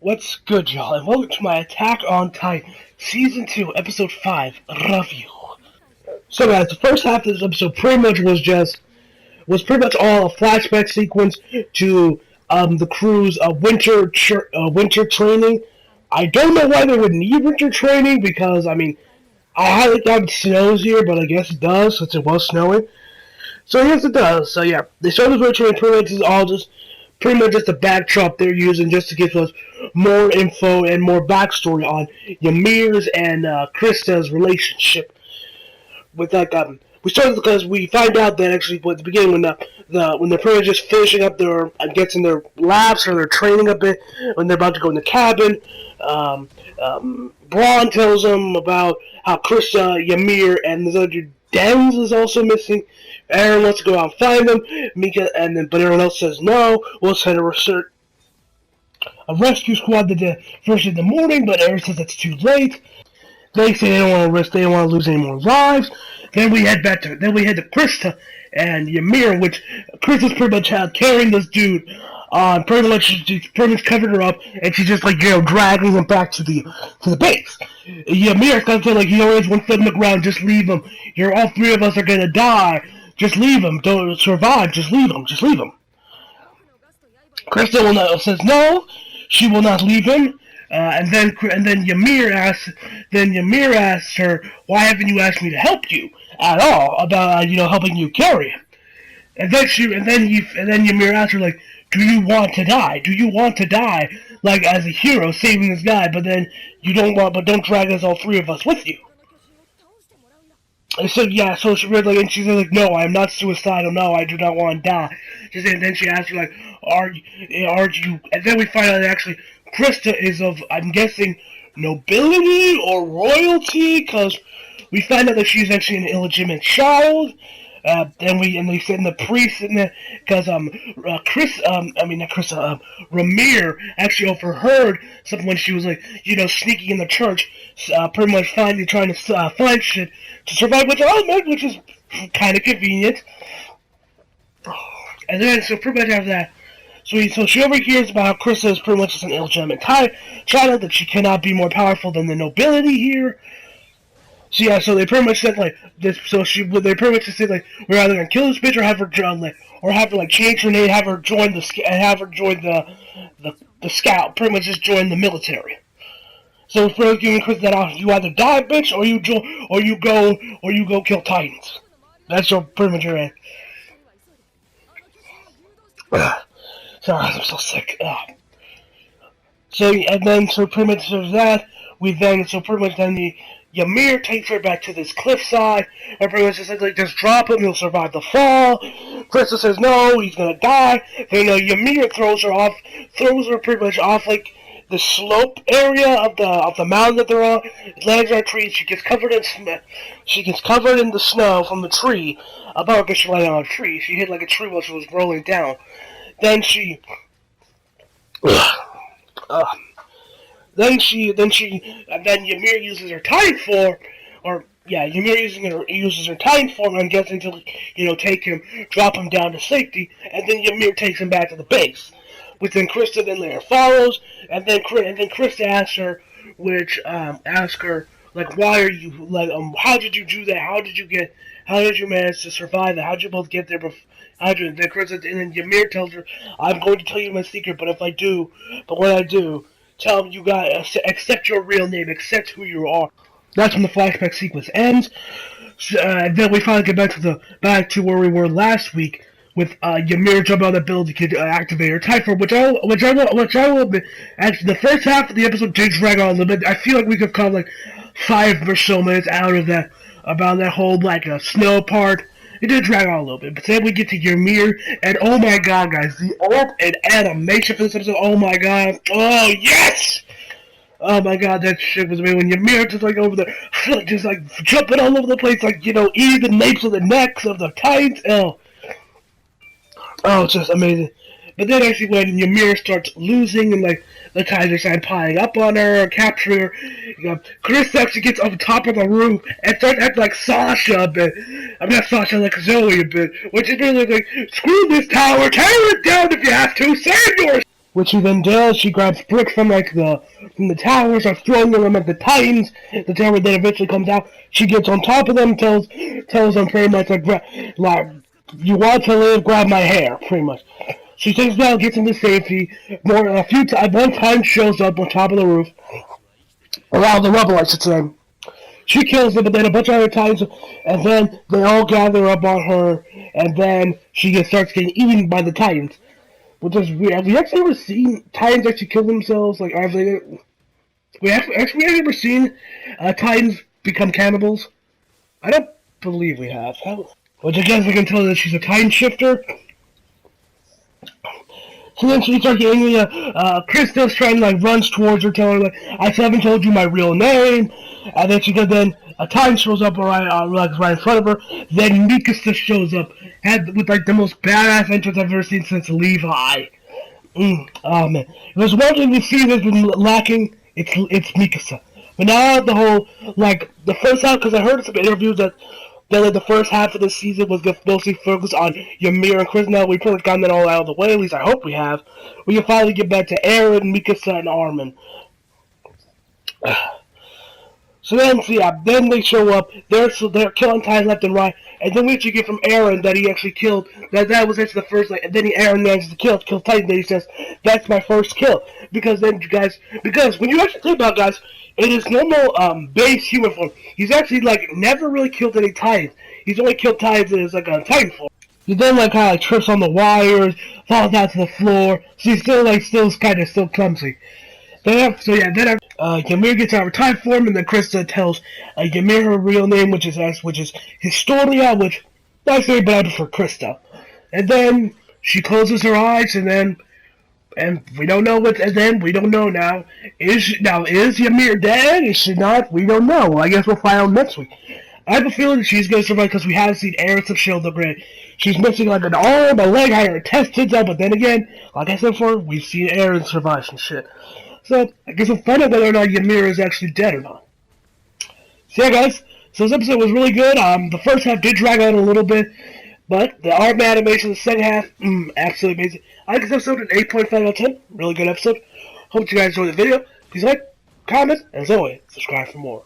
What's good, y'all, and welcome to my Attack on Titan Season 2, Episode 5 review. So guys, the first half of this episode pretty much was pretty much all a flashback sequence to the crew's winter training. I don't know why they would need winter training because I highly doubt it snows here, but I guess it does since it was snowing. So yes, it does. So yeah, they started winter training. Pretty much is all just pretty much just a backdrop they're using just to give us more info and more backstory on Ymir's and Krista's relationship. With we started because we find out that actually at the beginning when they're pretty much just finishing up their in their labs or their training a bit when they're about to go in the cabin. Braun tells them about how Krista, Ymir, and the other Dens is also missing. Aaron wants to go out and find them. But everyone else says no. We'll send a rescue squad first in the morning, but Aaron says it's too late. They say they don't want to risk. They don't want to lose any more lives. Then we head to Krista and Ymir, which Krista's pretty much carrying this dude. She's pretty much covered her up, and she's just dragging him back to the base. Ymir's kind of saying he's 1 foot in the ground. Just leave him. All three of us are gonna die. Just leave him. Don't survive. Just leave him. Just leave him. Krista says no. She will not leave him. And then Ymir asks her, "Why haven't you asked me to help you at all about helping you carry him?" And then Ymir asks her "Do you want to die? Do you want to die as a hero saving this guy? But then don't drag all three of us with you." I said, yeah, so she read and she said "No, I'm not suicidal. No, I do not want to die." And then she asked her "Are you?" And then we find out that actually Krista is of, I'm guessing, nobility or royalty, because we find out that she's actually an illegitimate child. They said in the priest in there because Ymir actually overheard something when she was sneaking in the church, pretty much trying to find shit to survive with her own, which is kind of convenient. And then so pretty much after that, so she overhears about how Krista is pretty much just an illegitimate child, that she cannot be more powerful than the nobility here. So yeah, so they pretty much said this. So they pretty much just said we're either gonna kill this bitch or have her change her name, have her join the scout, pretty much just join the military. So we're giving Chris that option: you either die, bitch, or you go kill Titans. That's pretty much your end. Sorry, I'm so sick. So pretty much there's that. Ymir takes her back to this cliffside, and pretty much says just drop him, he'll survive the fall. Krista says no, he's gonna die. Then Ymir throws her pretty much off the slope area of the mountain that they're on. It lands on a tree. She gets covered in the snow from the tree. About because she landed on a tree. She hit a tree while she was rolling down. Then Ymir uses her Titan form, uses her Titan form, I'm guessing, to take him, drop him down to safety, and then Ymir takes him back to the base. Which then Krista then later follows, and then Krista asks her, why are you, how did you do that? How did you manage to survive that? How did you both get there and then Ymir tells her, "I'm going to tell you my secret, but when I do, tell him you gotta accept your real name, accept who you are." That's when the flashback sequence ends. Then we finally get back to where we were last week with Ymir jumping on the building to activate her Titan, which I will admit, actually the first half of the episode did drag on a little bit. I feel like we could cut 5 or so minutes out of that about that whole snow part. It did drag on a little bit, but then we get to Ymir, and oh my god, guys, the art and animation for this episode, oh my god, oh yes! Oh my god, that shit was amazing. When Ymir just over there, just jumping all over the place, eating the napes of the necks of the Titans. Oh, it's just amazing. But then actually when Ymir starts losing and the Titans start piling up on her, capturing her, Chris actually gets on top of the roof and starts acting like Sasha a bit. I'm not Sasha, like Zoe a bit. Which is really screw this tower, tear it down if you have to, save yours! which she then does. She grabs bricks from the tower, starts throwing them at the Titans. The tower then eventually comes out. She gets on top of them, tells them pretty much like you want to live, grab my hair, pretty much. She takes down, gets into safety. One time shows up on top of the roof, around the rubble, I should say. She kills them, but then a bunch of other Titans, and then they all gather up on her, and then starts getting eaten by the Titans. Which is weird. Have we actually ever seen Titans actually kill themselves? Like, have they? We have ever seen Titans become cannibals? I don't believe we have. Which I guess we can tell that she's a Titan shifter. So then she starts getting Krista's trying to runs towards her, telling her I still haven't told you my real name. And then a Titan shows up right in front of her. Then Mikasa shows up, with the most badass entrance I've ever seen since Levi. Oh man, if there's one thing we've seen that's been lacking, it's Mikasa. But now the whole the first half, because I heard some interviews that the first half of the season was mostly focused on Ymir and Chris. Now we've pretty much gotten that all out of the way. At least I hope we have. We can finally get back to Eren, Mikasa, and Armin. So then they show up. They're killing Titans left and right, and then we actually get from Eren that he actually killed. That was actually the first. And then Eren manages to kill Titan. Then he says, "That's my first kill." Because when you actually think about it, guys, in his normal base human form, he's actually never really killed any Titans. He's only killed Titans in his a Titan form. He then kind of trips on the wires, falls down to the floor. So he's still clumsy. Then Ymir gets out of time form, and then Krista tells Ymir her real name, which is Historia, which that's very bad for Krista. And then she closes her eyes, and we don't know we don't know now. Is Ymir dead? Is she not? We don't know. Well, I guess we'll find out next week. I have a feeling that she's gonna survive because we haven't seen Eren of Shield upgrade. She's missing an arm, a leg, her intestines out, but then again, like I said before, we've seen Eren survive some shit. So, I guess we'll find out whether or not Ymir is actually dead or not. So yeah, guys, so this episode was really good. The first half did drag out a little bit, but the art animation, the second half, absolutely amazing. I give this episode an 8.5 out of 10. Really good episode. Hope you guys enjoyed the video. Please like, comment, and as always, subscribe for more.